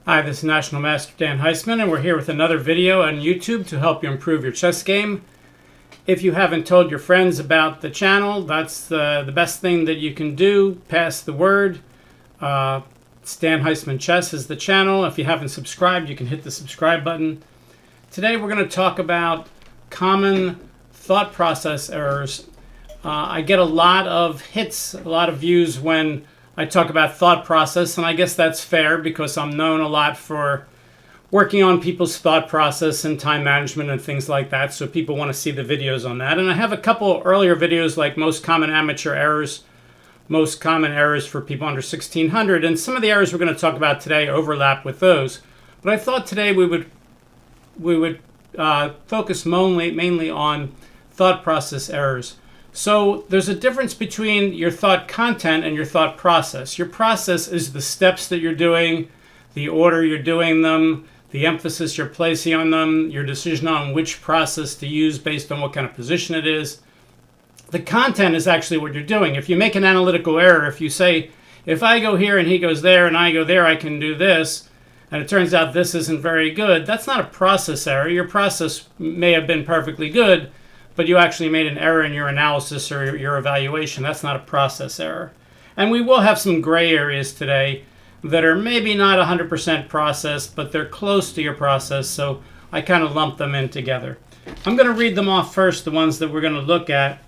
Hi, this is National Master Dan Heisman, and we're here with another video on YouTube to help you improve your chess game. If you haven't told your friends about the channel, that's the best thing that you can do. Pass the word. It's Dan Heisman Chess is the channel. If you haven't subscribed, you can hit the subscribe button. Today we're going to talk about common thought process errors. I get a lot of hits, a lot of views when I talk about thought process, and I guess that's fair because I'm known a lot for working on people's thought process and time management and things like that, so people want to see the videos on that. And I have a couple earlier videos like most common amateur errors, most common errors for people under 1600, and some of the errors we're going to talk about today overlap with those. But I thought today we would focus mainly on thought process errors. So there's a difference between your thought content and your thought process. Your process is the steps that you're doing, the order you're doing them, the emphasis you're placing on them, your decision on which process to use based on what kind of position it is. The content is actually what you're doing. If you make an analytical error, if you say, if I go here and he goes there and I go there, I can do this, and it turns out this isn't very good, that's not a process error. Your process may have been perfectly good, but you actually made an error in your analysis or your evaluation. That's not a process error. And we will have some gray areas today that are maybe not 100% processed, but they're close to your process, so I kind of lump them in together. I'm going to read them off first, the ones that we're going to look at,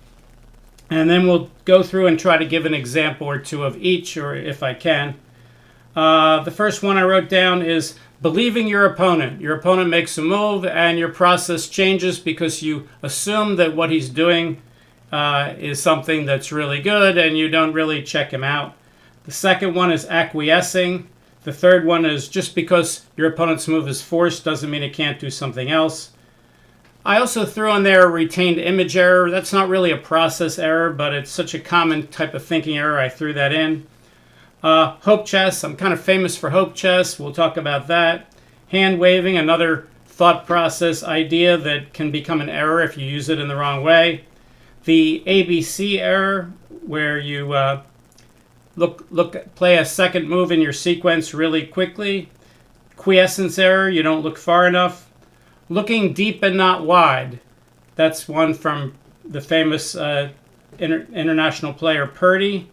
and then we'll go through and try to give an example or two of each, or if I can. The first one I wrote down is believing your opponent. Your opponent makes a move and your process changes because you assume that what he's doing is something that's really good and you don't really check him out. The second one is acquiescing. The third one is just because your opponent's move is forced doesn't mean it can't do something else. I also threw in there a retained image error. That's not really a process error, but it's such a common type of thinking error, I threw that in. Hope chess. I'm kind of famous for hope chess. We'll talk about that. Hand waving, another thought process idea that can become an error if you use it in the wrong way. The ABC error, where you play a second move in your sequence really quickly. Quiescence error, you don't look far enough. Looking deep and not wide. That's one from the famous international player Purdy.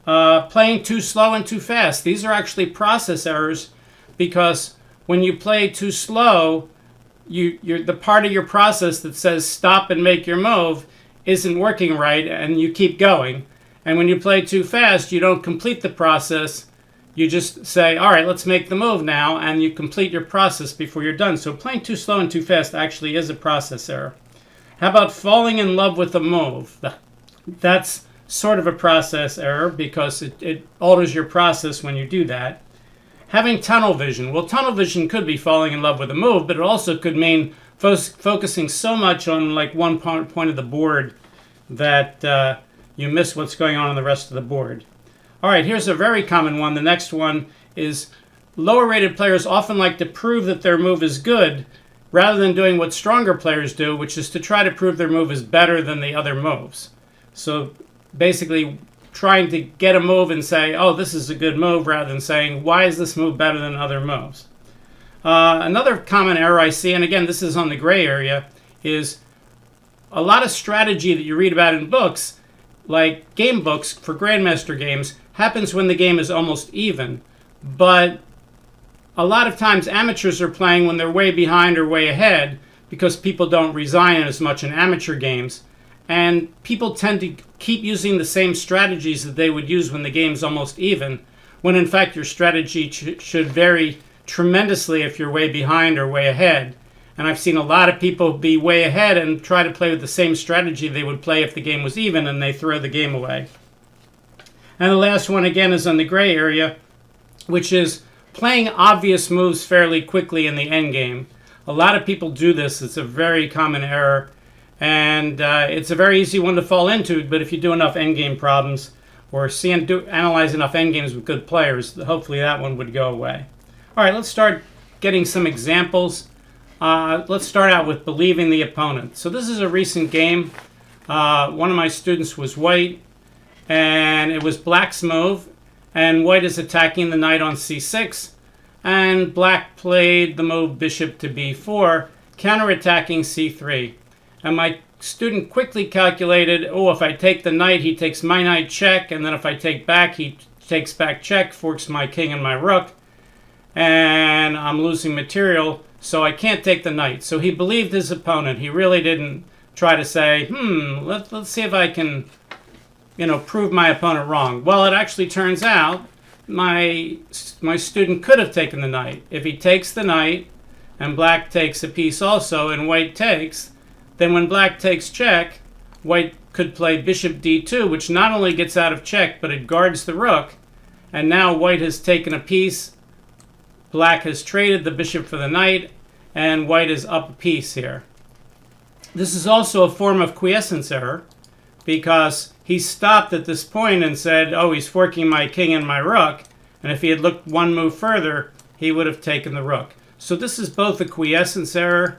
Playing too slow and too fast. These are actually process errors because when you play too slow, the part of your process that says stop and make your move isn't working right and you keep going. And when you play too fast, you don't complete the process. You just say, all right, let's make the move now, and you complete your process before you're done. So playing too slow and too fast actually is a process error. How about falling in love with a move? That's sort of a process error because it alters your process when you do that. Having tunnel vision. Well, tunnel vision could be falling in love with a move, but it also could mean focusing so much on like one point of the board that you miss what's going on the rest of the board. All right, here's a very common one. The next one is lower rated players often like to prove that their move is good rather than doing what stronger players do, which is to try to prove their move is better than the other moves. So basically trying to get a move and say, oh, this is a good move, rather than saying, why is this move better than other moves? Another common error I see, and again, this is on the gray area, is a lot of strategy that you read about in books, like game books for Grandmaster games, happens when the game is almost even. But a lot of times amateurs are playing when they're way behind or way ahead because people don't resign as much in amateur games. And people tend to keep using the same strategies that they would use when the game's almost even, when in fact your strategy should vary tremendously if you're way behind or way ahead. And I've seen a lot of people be way ahead and try to play with the same strategy they would play if the game was even, and they throw the game away. And the last one, again, is on the gray area, which is playing obvious moves fairly quickly in the endgame. A lot of people do this. It's a very common error. And it's a very easy one to fall into, but if you do enough endgame problems or analyze enough endgames with good players, hopefully that one would go away. All right, let's start getting some examples. Let's start out with believing the opponent. So this is a recent game. One of my students was white, and it was black's move, and white is attacking the knight on c6. and black played the move bishop to b4, counterattacking c3. And my student quickly calculated, oh, if I take the knight, he takes my knight check, and then if I take back, he takes back check, forks my king and my rook, and I'm losing material, so I can't take the knight. So he believed his opponent. He really didn't try to say, let's see if I can, prove my opponent wrong. Well, it actually turns out my student could have taken the knight. If he takes the knight, and black takes a piece also, and white takes, then when black takes check, white could play bishop d2, which not only gets out of check, but it guards the rook. And now white has taken a piece, black has traded the bishop for the knight, and white is up a piece here. This is also a form of quiescence error, because he stopped at this point and said, oh, he's forking my king and my rook, and if he had looked one move further, he would have taken the rook. So this is both a quiescence error,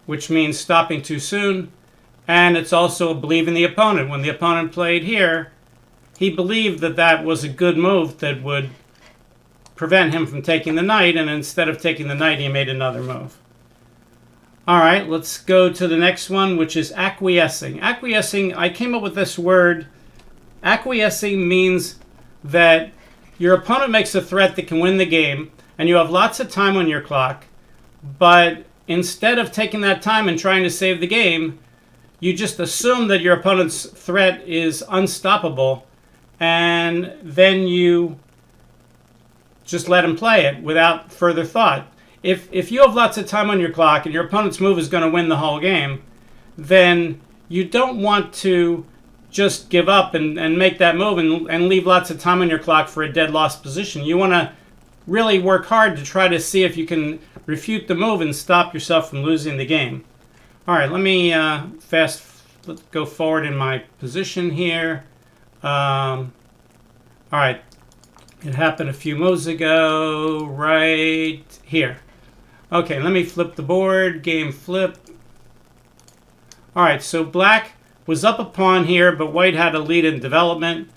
which means stopping too soon, and it's also believing the opponent. When the opponent played here, he believed that that was a good move that would prevent him from taking the knight, and instead of taking the knight, he made another move. All right, let's go to the next one, which is acquiescing. Acquiescing, I came up with this word. Acquiescing means that your opponent makes a threat that can win the game, and you have lots of time on your clock, but instead of taking that time and trying to save the game, you just assume that your opponent's threat is unstoppable, and then you just let him play it without further thought. If you have lots of time on your clock and your opponent's move is going to win the whole game, then you don't want to just give up and make that move and leave lots of time on your clock for a dead lost position. You want to really work hard to try to see if you can refute the move and stop yourself from losing the game. All right, let me let's go forward in my position here. All right, it happened a few moves ago, right here. Okay, let me flip the board, game flip. All right, so black was up a pawn here, but white had a lead in development.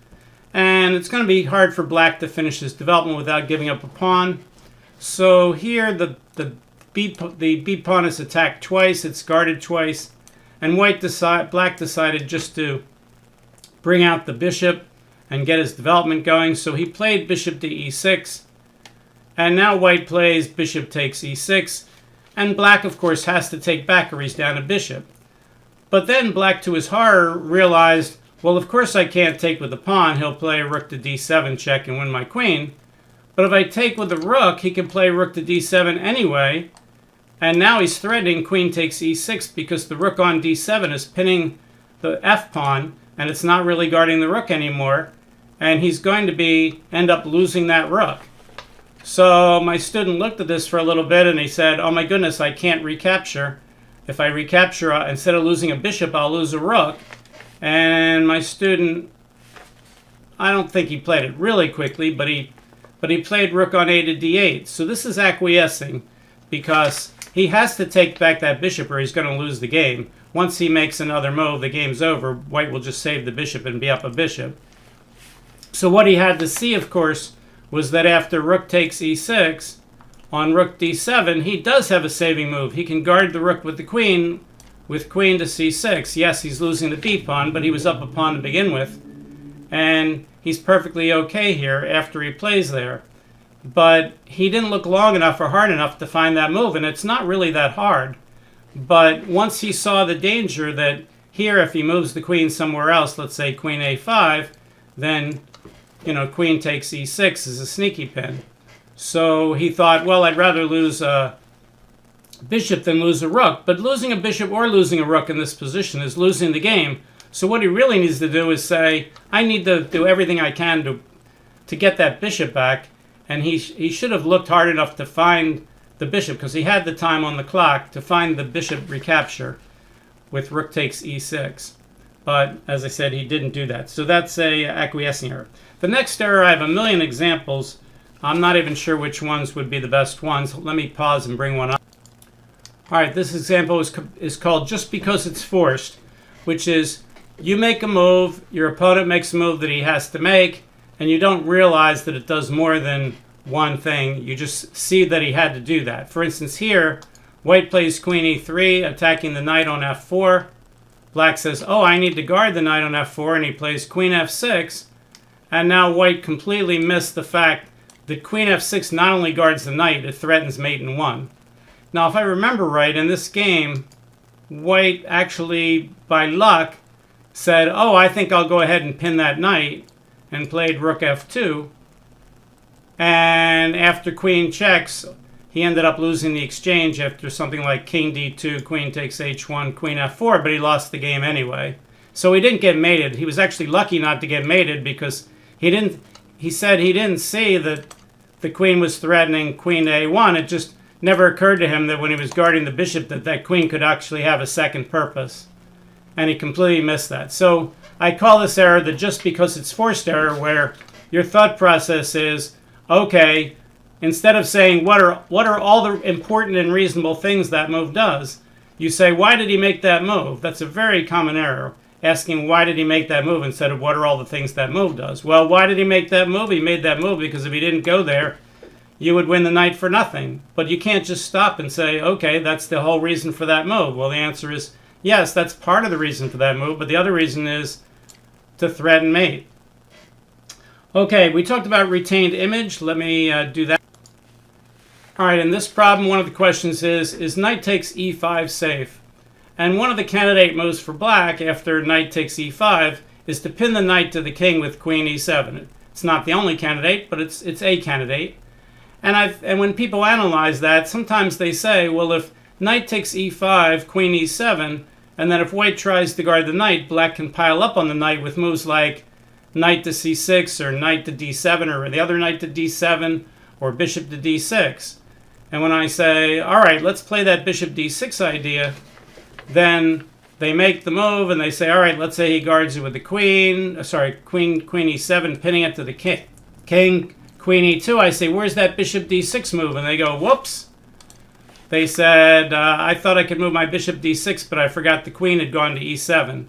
And it's going to be hard for black to finish his development without giving up a pawn. So here the B pawn is attacked twice, it's guarded twice, and black decided just to bring out the bishop and get his development going. So he played bishop to e6, and now white plays bishop takes e6, and black of course has to take back or he's down a bishop. But then black, to his horror, realized, well, of course I can't take with the pawn. He'll play rook to d7 check and win my queen. But if I take with the rook, he can play rook to d7 anyway. And now he's threatening queen takes e6 because the rook on d7 is pinning the f pawn, and it's not really guarding the rook anymore. And he's going to end up losing that rook. So my student looked at this for a little bit and he said, oh my goodness, I can't recapture. If I recapture, instead of losing a bishop, I'll lose a rook. And my student, I don't think he played it really quickly, but he played rook on a to d8. So this is acquiescing because he has to take back that bishop or he's going to lose the game. Once he makes another move, the game's over. White will just save the bishop and be up a bishop. So what he had to see, of course, was that after rook takes e6, on rook d7, he does have a saving move. He can guard the rook with the queen, with queen to c6. Yes, he's losing the b pawn, but he was up a pawn to begin with. And he's perfectly okay here after he plays there. But he didn't look long enough or hard enough to find that move, and it's not really that hard. But once he saw the danger that here, if he moves the queen somewhere else, let's say queen a5, then, queen takes e6 is a sneaky pin. So he thought, well, I'd rather lose a bishop than lose a rook. But losing a bishop or losing a rook in this position is losing the game. So what he really needs to do is say, I need to do everything I can to get that bishop back. And he should have looked hard enough to find the bishop, because he had the time on the clock to find the bishop recapture with rook takes e6. But as I said, he didn't do that. So that's a acquiescing error. The next error, I have a million examples. I'm not even sure which ones would be the best ones. Let me pause and bring one up. All right, this example is called just because it's forced, which is you make a move, your opponent makes a move that he has to make, and you don't realize that it does more than one thing. You just see that he had to do that. For instance, here, white plays queen e3, attacking the knight on f4. Black says, oh, I need to guard the knight on f4, and he plays queen f6. And now white completely missed the fact that queen f6 not only guards the knight, it threatens mate in 1. Now, if I remember right, in this game, white actually, by luck, said, oh, I think I'll go ahead and pin that knight, and played rook f2. And after queen checks, he ended up losing the exchange after something like king d2, queen takes h1, queen f4, but he lost the game anyway. So he didn't get mated. He was actually lucky not to get mated because he said he didn't see that the queen was threatening queen to a1. It just never occurred to him that when he was guarding the bishop that queen could actually have a second purpose. And he completely missed that. So I call this error the just because it's forced error, where your thought process is, okay, instead of saying what are all the important and reasonable things that move does, you say, why did he make that move? That's a very common error, asking why did he make that move instead of what are all the things that move does. Well, why did he make that move? He made that move because if he didn't go there, you would win the knight for nothing. But you can't just stop and say, okay, that's the whole reason for that move. Well, the answer is, yes, that's part of the reason for that move, but the other reason is to threaten mate. Okay, we talked about retained image. Let me do that. All right, in this problem, one of the questions is knight takes e5 safe? And one of the candidate moves for black after knight takes e5 is to pin the knight to the king with queen e7. It's not the only candidate, but it's a candidate. And when people analyze that, sometimes they say, well, if knight takes e5, queen e7, and then if white tries to guard the knight, black can pile up on the knight with moves like knight to c6 or knight to d7 or the other knight to d7 or bishop to d6. And when I say, all right, let's play that bishop d6 idea, then they make the move and they say, all right, let's say he guards it with the queen, queen e7, pinning it to the king, queen e2. I say, where's that bishop d6 move? And they go, whoops. They said, I thought I could move my bishop d6, but I forgot the queen had gone to e7.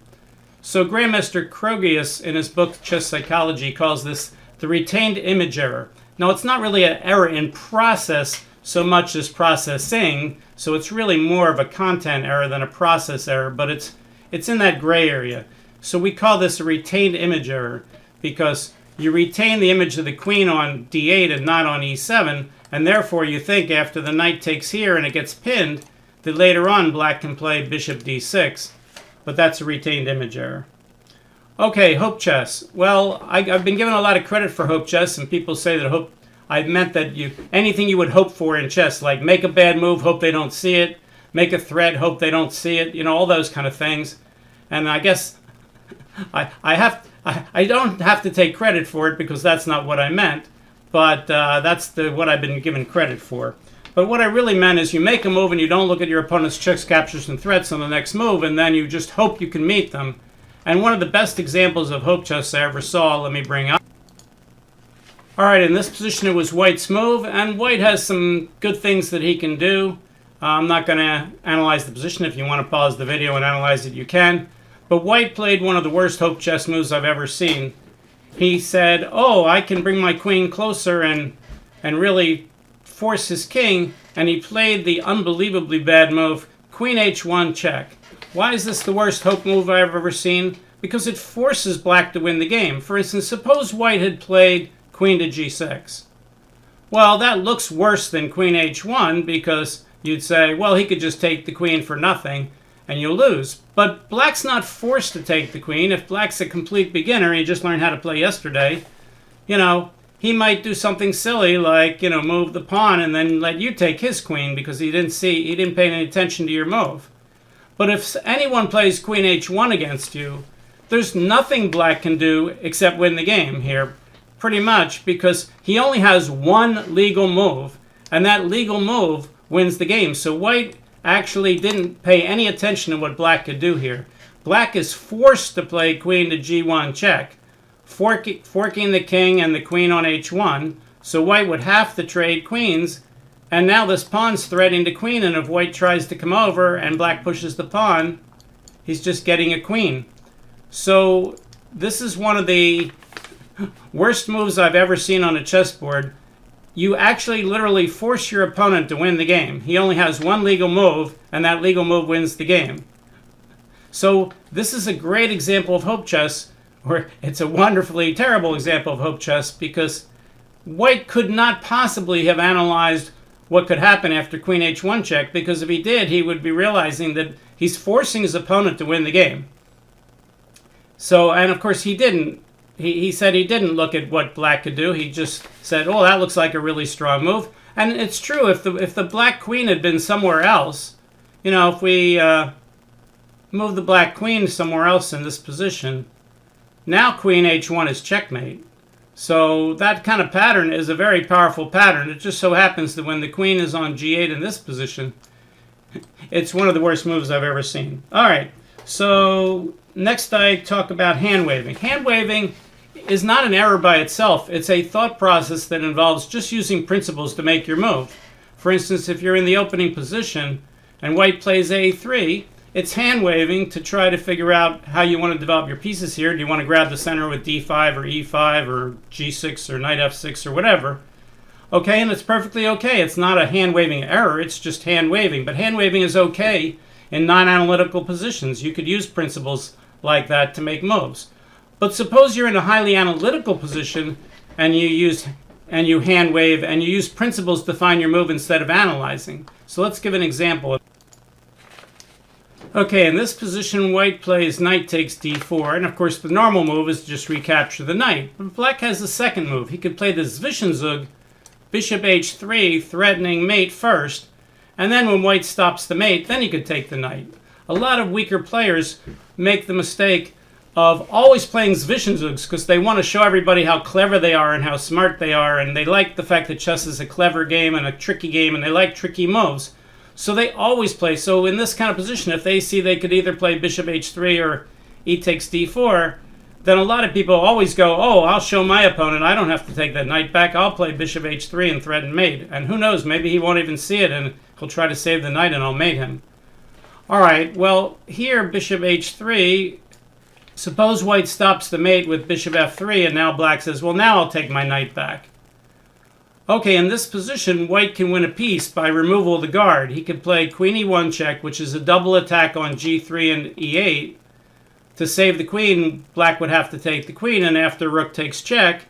So Grandmaster Krogius, in his book Chess Psychology, calls this the retained image error. Now, it's not really an error in process so much as processing, so it's really more of a content error than a process error, but it's in that gray area. So we call this a retained image error because you retain the image of the queen on d8 and not on e7, and therefore you think after the knight takes here and it gets pinned, that later on black can play bishop d6, but that's a retained image error. Okay, hope chess. Well, I've been given a lot of credit for hope chess, and people say that I meant that anything you would hope for in chess, like make a bad move, hope they don't see it, make a threat, hope they don't see it, all those kind of things. And I guess I don't have to take credit for it because that's not what I meant, but that's what I've been given credit for. But what I really meant is you make a move and you don't look at your opponent's checks, captures, and threats on the next move, and then you just hope you can meet them. And one of the best examples of hope chess I ever saw, let me bring up. All right, in this position it was white's move, and white has some good things that he can do. I'm not going to analyze the position. If you want to pause the video and analyze it, you can. But white played one of the worst hope chess moves I've ever seen. He said, oh, I can bring my queen closer and really force his king, and he played the unbelievably bad move, queen h1 check. Why is this the worst hope move I've ever seen? Because it forces black to win the game. For instance, suppose white had played queen to g6. Well, that looks worse than queen h1 because you'd say, well, he could just take the queen for nothing and you'll lose. But black's not forced to take the queen. If black's a complete beginner, he just learned how to play yesterday, he might do something silly like, move the pawn and then let you take his queen because he didn't pay any attention to your move. But if anyone plays queen h1 against you, there's nothing black can do except win the game here, pretty much, because he only has one legal move, and that legal move wins the game. So white actually didn't pay any attention to what black could do here. Black is forced to play queen to g1 check, forking the king and the queen on h1, so white would have to trade queens, and now this pawn's threatening the queen, and if white tries to come over and black pushes the pawn, he's just getting a queen. So this is one of the worst moves I've ever seen on a chessboard. you actually literally force your opponent to win the game. He only has one legal move, and that legal move wins the game. So this is a great example of hope chess, or it's a wonderfully terrible example of hope chess, because White could not possibly have analyzed what could happen after Queen H1 check, because if he did, he would be realizing that he's forcing his opponent to win the game. So, and of course he didn't. He said he didn't look at what black could do. He just said, oh, that looks like a really strong move. And it's true, if the black queen had been somewhere else, if we move the black queen somewhere else in this position, now Queen H1 is checkmate. So that kind of pattern is a very powerful pattern. It just so happens that when the queen is on G8 in this position, it's one of the worst moves I've ever seen. All right, so next I talk about hand waving. Hand waving is not an error by itself. It's a thought process that involves just using principles to make your move. For instance, if you're in the opening position and white plays A3, it's hand waving to try to figure out how you want to develop your pieces here. Do you want to grab the center with D5 or E5 or G6 or knight F6 or whatever? Okay, and it's perfectly okay. It's not a hand waving error, it's just hand waving. But hand waving is okay in non-analytical positions. You could use principles like that to make moves. But suppose you're in a highly analytical position and you hand wave and you use principles to find your move instead of analyzing. So let's give an example. Okay, in this position, white plays knight takes d4, and of course the normal move is to just recapture the knight. But black has a second move. He could play the Zwischenzug, bishop h3, threatening mate first, and then when white stops the mate, then he could take the knight. A lot of weaker players make the mistake of always playing Zwischenzugs because they want to show everybody how clever they are and how smart they are, and they like the fact that chess is a clever game and a tricky game, and they like tricky moves. So they always play. So in this kind of position, if they see they could either play bishop h3 or e takes d4, then a lot of people always go, oh, I'll show my opponent. I don't have to take that knight back. I'll play bishop h3 and threaten mate. And who knows, maybe he won't even see it and he'll try to save the knight and I'll mate him. All right, well, here bishop h3, suppose white stops the mate with bishop f3 and now black says, well, now I'll take my knight back. Okay, in this position, white can win a piece by removal of the guard. He could play queen e1 check, which is a double attack on g3 and e8. To save the queen, black would have to take the queen, and after rook takes check,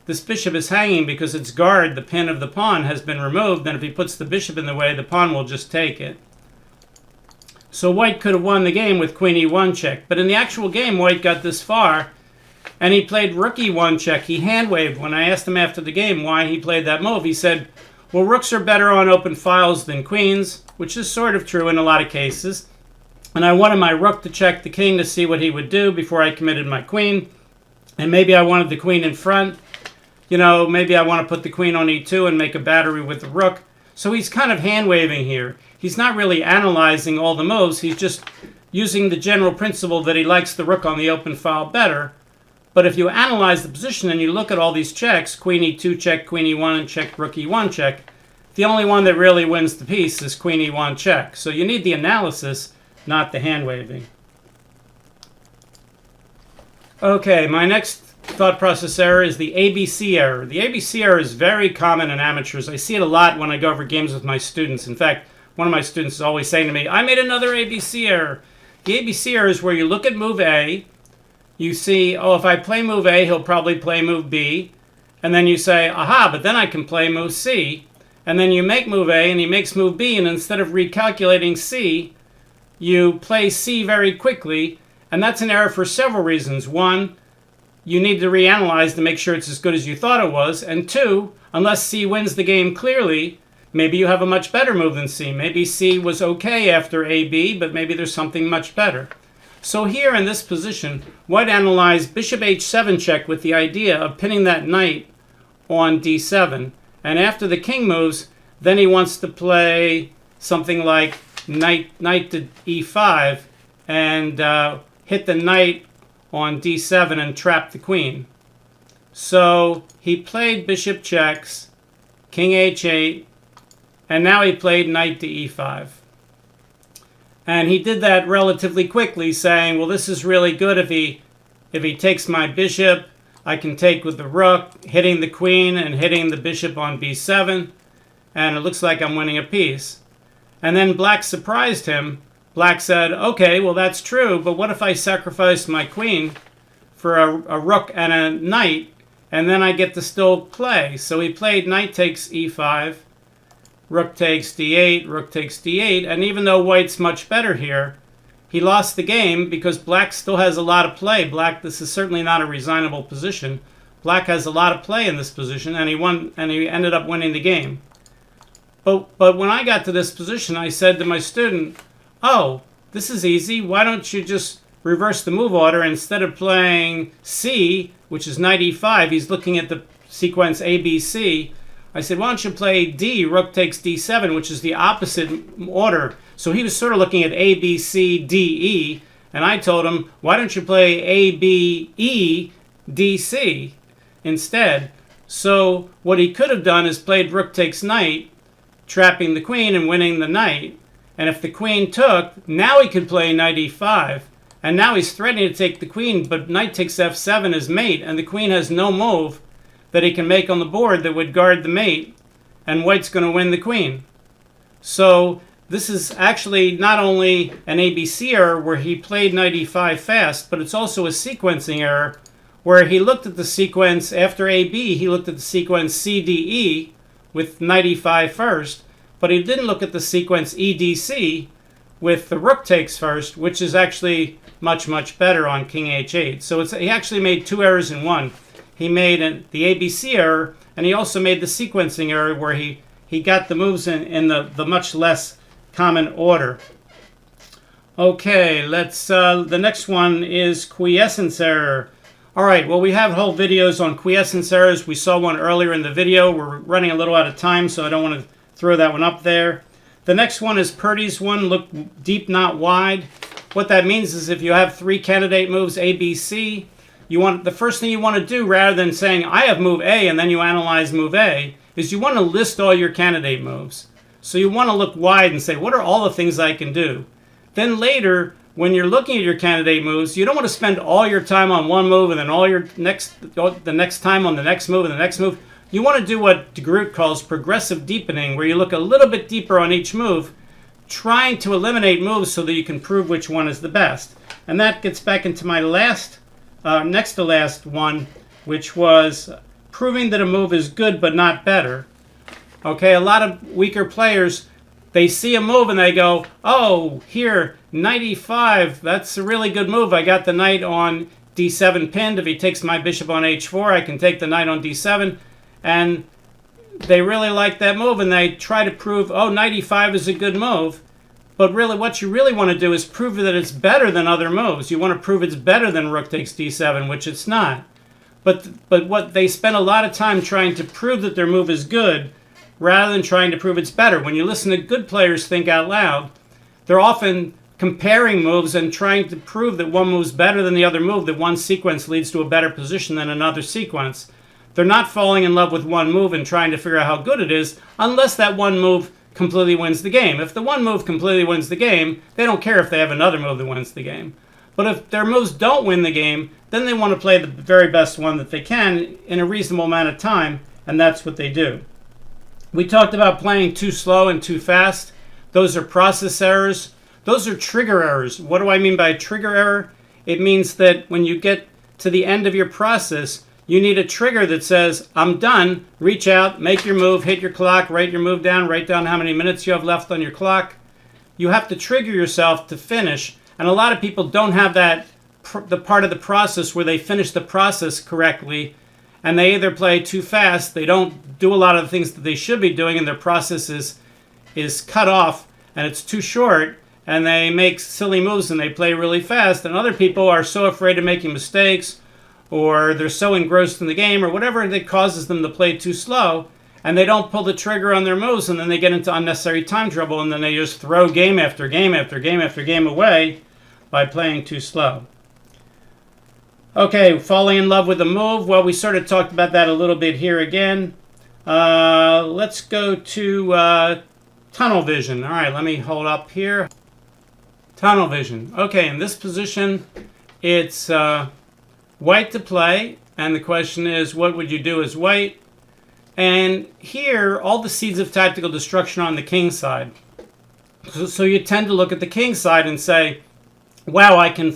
this bishop is hanging because its guard, the pin of the pawn, has been removed, and if he puts the bishop in the way, the pawn will just take it. So white could have won the game with queen e1 check, but in the actual game, white got this far, and he played rook e1 check. He hand-waved. When I asked him after the game why he played that move, he said, well, rooks are better on open files than queens, which is sort of true in a lot of cases. And I wanted my rook to check the king to see what he would do before I committed my queen. And maybe I wanted the queen in front. Maybe I want to put the queen on e2 and make a battery with the rook. So he's kind of hand-waving here. He's not really analyzing all the moves. He's just using the general principle that he likes the rook on the open file better. But if you analyze the position and you look at all these checks, queen e2 check, queen e1 and check, rook e1 check, the only one that really wins the piece is queen e1 check. So you need the analysis, not the hand waving. Okay, my next thought process error is the ABC error. The ABC error is very common in amateurs. I see it a lot when I go over games with my students. In fact, one of my students is always saying to me, I made another ABC error. The ABC error is where you look at move A, you see, oh, if I play move A, he'll probably play move B. And then you say, aha, but then I can play move C. And then you make move A, and he makes move B, and instead of recalculating C, you play C very quickly. And that's an error for several reasons. One, you need to reanalyze to make sure it's as good as you thought it was. And two, unless C wins the game clearly, maybe you have a much better move than C. Maybe C was okay after AB, but maybe there's something much better. So here in this position, white analyzed bishop h7 check with the idea of pinning that knight on d7. And after the king moves, then he wants to play something like knight to e5 and hit the knight on d7 and trap the queen. So he played bishop checks, king h8, and now he played knight to e5. And he did that relatively quickly, saying, well, this is really good if he takes my bishop, I can take with the rook, hitting the queen and hitting the bishop on b7, and it looks like I'm winning a piece. And then black surprised him. Black said, okay, well that's true, but what if I sacrifice my queen for a rook and a knight, and then I get to still play? So he played knight takes e5, rook takes d8, rook takes d8, and even though white's much better here, he lost the game because black still has a lot of play. Black, this is certainly not a resignable position. Black has a lot of play in this position, and he ended up winning the game. But when I got to this position, I said to my student, oh, this is easy. Why don't you just reverse the move order? Instead of playing C, which is knight e5, he's looking at the sequence ABC. I said, why don't you play D, rook takes d7, which is the opposite order. So he was sort of looking at A, B, C, D, E, and I told him, why don't you play A, B, E, D, C instead? So what he could have done is played rook takes knight, trapping the queen and winning the knight. And if the queen took, now he could play knight e5. And now he's threatening to take the queen, but knight takes f7 is mate, and the queen has no move that he can make on the board that would guard the mate, and white's going to win the queen. So this is actually not only an ABC error where he played knight e5 fast, but it's also a sequencing error where he looked at the sequence after AB, he looked at the sequence CDE with knight e5 first, but he didn't look at the sequence EDC with the rook takes first, which is actually much, much better on king h8. So he actually made two errors in one. He made the ABC error, and he also made the sequencing error where he got the moves in the much less common order. Okay, let's. The next one is quiescence error. All right, well, we have whole videos on quiescence errors. We saw one earlier in the video. We're running a little out of time, so I don't want to throw that one up there. The next one is Purdy's one, look deep, not wide. What that means is if you have three candidate moves, A, B, C, the first thing you want to do, rather than saying, I have move A, and then you analyze move A, is you want to list all your candidate moves. So you want to look wide and say, what are all the things I can do? Then later, when you're looking at your candidate moves, you don't want to spend all your time on one move and then the next time on the next move and the next move. You want to do what de Groot calls progressive deepening, where you look a little bit deeper on each move, trying to eliminate moves so that you can prove which one is the best. And that gets back into my next to last one, which was proving that a move is good but not better. Okay, a lot of weaker players, they see a move and they go, oh, here, knight e5, that's a really good move. I got the knight on d7 pinned. If he takes my bishop on h4, I can take the knight on d7. And they really like that move, and they try to prove, oh, knight e5 is a good move. But really, what you really want to do is prove that it's better than other moves. You want to prove it's better than rook takes d7, which it's not. But what they spend a lot of time trying to prove that their move is good, rather than trying to prove it's better. When you listen to good players think out loud, they're often comparing moves and trying to prove that one move's better than the other move, that one sequence leads to a better position than another sequence. They're not falling in love with one move and trying to figure out how good it is, unless that one move completely wins the game. If the one move completely wins the game, they don't care if they have another move that wins the game. But if their moves don't win the game, then they want to play the very best one that they can in a reasonable amount of time, and that's what they do. We talked about playing too slow and too fast. Those are process errors. Those are trigger errors. What do I mean by a trigger error? It means that when you get to the end of your process, you need a trigger that says, I'm done, reach out, make your move, hit your clock, write your move down, write down how many minutes you have left on your clock. You have to trigger yourself to finish, and a lot of people don't have that, the part of the process where they finish the process correctly, and they either play too fast, they don't do a lot of the things that they should be doing, and their process is cut off, and it's too short, and they make silly moves and they play really fast, and other people are so afraid of making mistakes, or they're so engrossed in the game, or whatever that causes them to play too slow, and they don't pull the trigger on their moves, and then they get into unnecessary time trouble, and then they just throw game after game after game after game away by playing too slow. Okay, falling in love with a move. Well, we sort of talked about that a little bit here again. Let's go to tunnel vision. All right, let me hold up here. Tunnel vision. Okay, in this position, it's white to play, And the question is, what would you do as white? And here, all the seeds of tactical destruction are on the king side. So you tend to look at the king side and say, wow, I can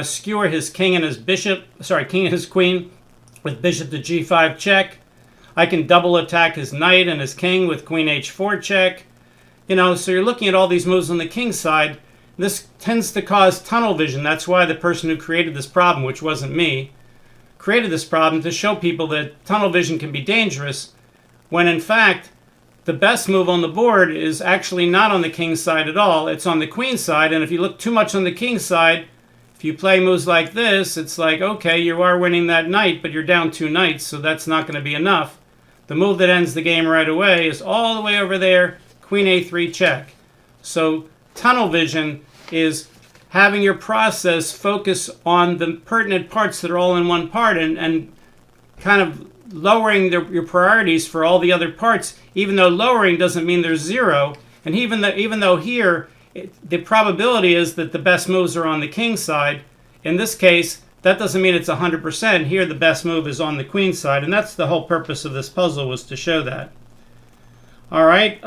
skewer his king and his bishop, king and his queen with bishop to g5 check. I can double attack his knight and his king with queen h4 check. So you're looking at all these moves on the king side. This tends to cause tunnel vision. That's why the person who created this problem, which wasn't me, created this problem to show people that tunnel vision can be dangerous, when in fact, the best move on the board is actually not on the king side at all. It's on the queen side, and if you look too much on the king side, if you play moves like this, it's like, okay, you are winning that knight, but you're down 2 knights, so that's not going to be enough. The move that ends the game right away is all the way over there, queen a3 check. So tunnel vision is having your process focus on the pertinent parts that are all in one part and kind of lowering your priorities for all the other parts, even though lowering doesn't mean there's zero. And even though here, the probability is that the best moves are on the king side, in this case, that doesn't mean it's 100%. Here, the best move is on the queen side, and that's the whole purpose of this puzzle, was to show that. All right.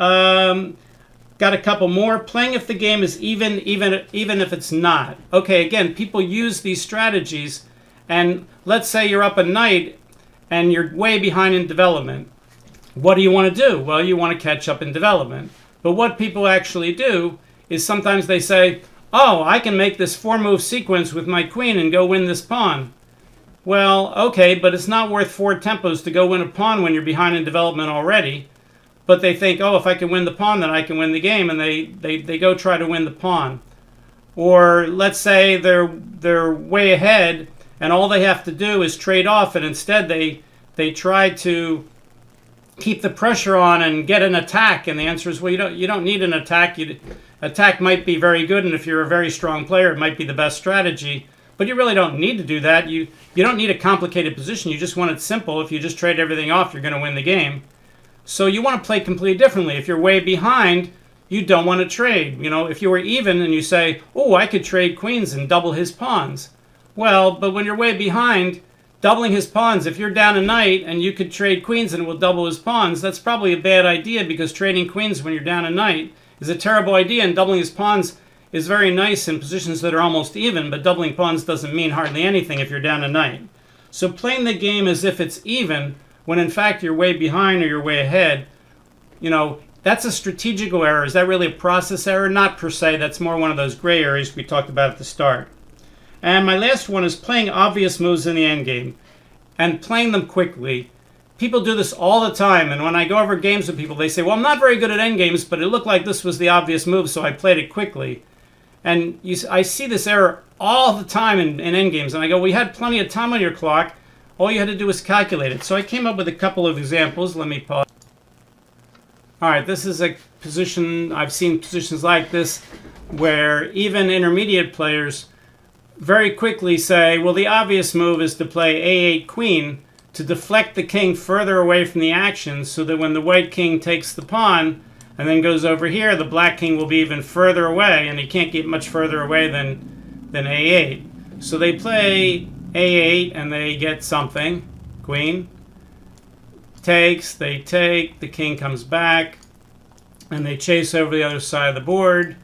Got a couple more. Playing if the game is even if it's not. Okay, again, people use these strategies, and let's say you're up a knight and you're way behind in development. What do you want to do? Well, you want to catch up in development. But what people actually do is sometimes they say, oh, I can make this 4-move sequence with my queen and go win this pawn. Well, okay, but it's not worth 4 tempos to go win a pawn when you're behind in development already. But they think, oh, if I can win the pawn, then I can win the game, and they go try to win the pawn. Or let's say they're way ahead, and all they have to do is trade off, and instead they try to keep the pressure on and get an attack. And the answer is, well, you don't need an attack. Attack might be very good, and if you're a very strong player, it might be the best strategy. But you really don't need to do that. You don't need a complicated position. You just want it simple. If you just trade everything off, you're going to win the game. So you want to play completely differently. If you're way behind, you don't want to trade. If you were even and you say, oh, I could trade queens and double his pawns. Well, but when you're way behind, doubling his pawns, if you're down a knight and you could trade queens and it will double his pawns, that's probably a bad idea, because trading queens when you're down a knight is a terrible idea, and doubling his pawns is very nice in positions that are almost even, but doubling pawns doesn't mean hardly anything if you're down a knight. So playing the game as if it's even, when in fact you're way behind or you're way ahead, that's a strategical error. Is that really a process error? Not per se. That's more one of those gray areas we talked about at the start. And my last one is playing obvious moves in the endgame and playing them quickly. People do this all the time, and when I go over games with people, they say, well, I'm not very good at endgames, but it looked like this was the obvious move, so I played it quickly. And I see this error all the time in endgames, and I go, we had plenty of time on your clock. All you had to do was calculate it. So I came up with a couple of examples. Let me pause. All right, this is a position, I've seen positions like this where even intermediate players very quickly say, well, the obvious move is to play a8 queen to deflect the king further away from the action, so that when the white king takes the pawn and then goes over here, the black king will be even further away, and he can't get much further away than a8. So they play a8 and they get something. Queen takes, they take, the king comes back, and they chase over the other side of the board,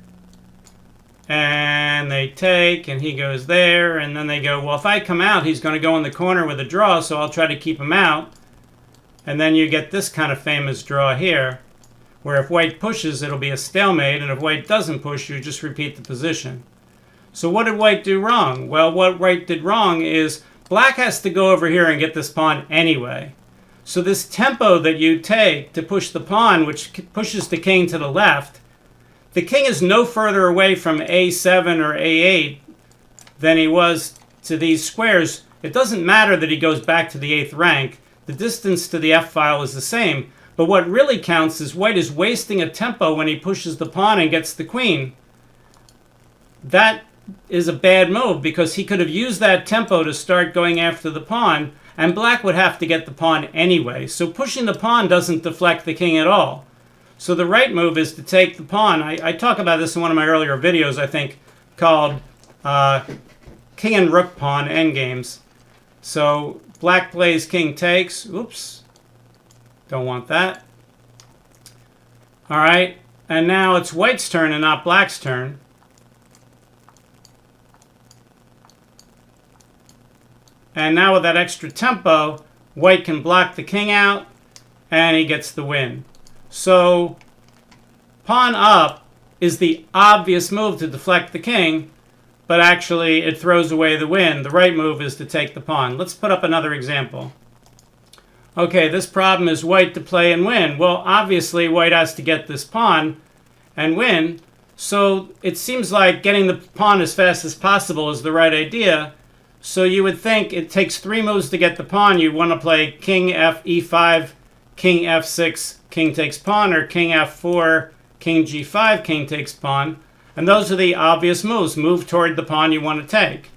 and they take, and he goes there, and then they go, well, if I come out, he's going to go in the corner with a draw, so I'll try to keep him out. And then you get this kind of famous draw here, where if white pushes, it'll be a stalemate, and if white doesn't push, you just repeat the position. So what did white do wrong? Well, what white did wrong is black has to go over here and get this pawn anyway. So this tempo that you take to push the pawn, which pushes the king to the left, the king is no further away from a7 or a8 than he was to these squares. It doesn't matter that he goes back to the 8th rank. The distance to the f file is the same. But what really counts is white is wasting a tempo when he pushes the pawn and gets the queen. That is a bad move, because he could have used that tempo to start going after the pawn, and black would have to get the pawn anyway. So pushing the pawn doesn't deflect the king at all. So the right move is to take the pawn. I talk about this in one of my earlier videos, I think, called King and Rook Pawn Endgames. So black plays king takes. Oops. Don't want that. All right. And now it's white's turn and not black's turn. And now with that extra tempo, white can block the king out, and he gets the win. So pawn up is the obvious move to deflect the king, but actually it throws away the win. The right move is to take the pawn. Let's put up another example. Okay, this problem is white to play and win. Well, obviously white has to get this pawn and win. So it seems like getting the pawn as fast as possible is the right idea. So you would think it takes 3 moves to get the pawn. You want to play king f e5, king f6, king takes pawn, or king f4, king g5, king takes pawn. And those are the obvious moves. Move toward the pawn you want to take.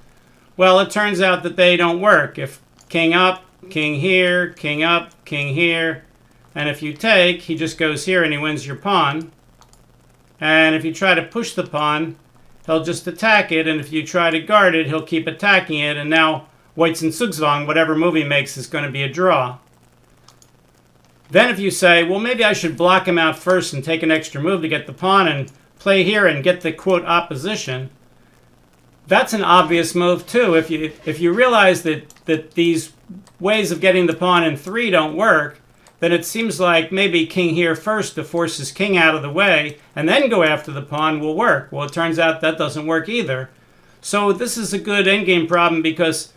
Well, it turns out that they don't work. If king up, king here, king up, king here, and if you take, he just goes here and he wins your pawn. And if you try to push the pawn, he'll just attack it, and if you try to guard it, he'll keep attacking it, and now white's in Zugzwang, whatever move he makes is going to be a draw. Then if you say, well, maybe I should block him out first and take an extra move to get the pawn and play here and get the, quote, opposition, that's an obvious move too. If you realize that these ways of getting the pawn in 3 don't work, then it seems like maybe king here first to force his king out of the way and then go after the pawn will work. Well, it turns out that doesn't work either. So this is a good endgame problem because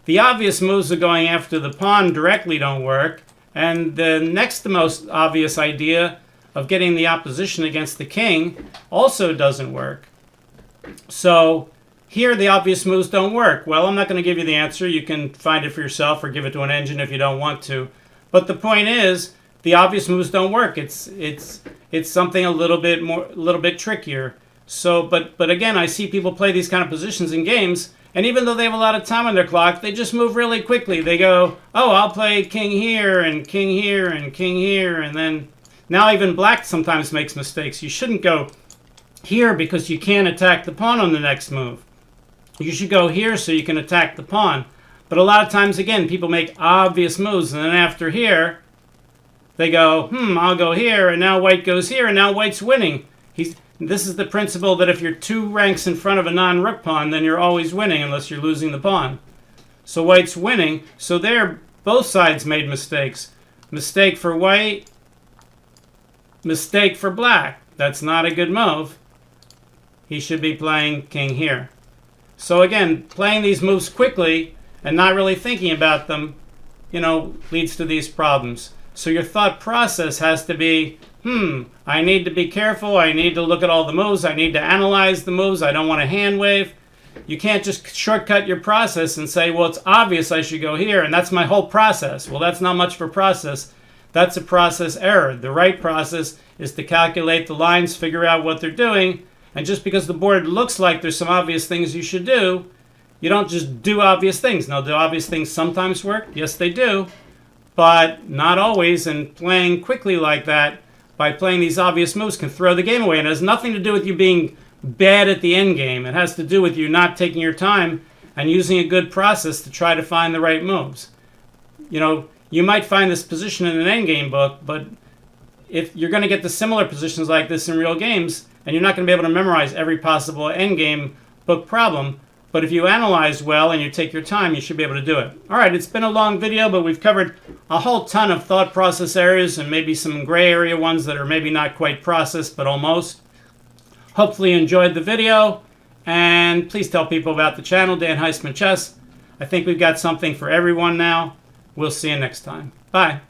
the obvious moves of going after the pawn directly don't work, and the next to most obvious idea of getting the opposition against the king also doesn't work. So here the obvious moves don't work. Well, I'm not going to give you the answer. You can find it for yourself or give it to an engine if you don't want to. But the point is, the obvious moves don't work. It's something a little bit trickier. So, but again, I see people play these kind of positions in games, and even though they have a lot of time on their clock, they just move really quickly. They go, oh, I'll play king here and king here and king here, and then now even black sometimes makes mistakes. You shouldn't go here because you can't attack the pawn on the next move. You should go here so you can attack the pawn. But a lot of times, again, people make obvious moves, and then after here, they go, I'll go here, and now white goes here, and now white's winning. This is the principle that if you're 2 ranks in front of a non-rook pawn, then you're always winning unless you're losing the pawn. So white's winning. So there, both sides made mistakes. Mistake for white, mistake for black. That's not a good move. He should be playing king here. So again, playing these moves quickly and not really thinking about them, leads to these problems. So your thought process has to be, I need to be careful. I need to look at all the moves. I need to analyze the moves. I don't want to hand wave. You can't just shortcut your process and say, well, it's obvious I should go here, and that's my whole process. Well, that's not much for process. That's a process error. The right process is to calculate the lines, figure out what they're doing, and just because the board looks like there's some obvious things you should do, you don't just do obvious things. Now, do obvious things sometimes work? Yes, they do, but not always, and playing quickly like that, by playing these obvious moves, can throw the game away. And it has nothing to do with you being bad at the end game. It has to do with you not taking your time and using a good process to try to find the right moves. You might find this position in an endgame book, but if you're going to get the similar positions like this in real games, and you're not going to be able to memorize every possible endgame book problem, but if you analyze well and you take your time, you should be able to do it. All right, it's been a long video, but we've covered a whole ton of thought process areas and maybe some gray area ones that are maybe not quite processed, but almost. Hopefully you enjoyed the video, and please tell people about the channel, Dan Heisman Chess. I think we've got something for everyone now. We'll see you next time. Bye.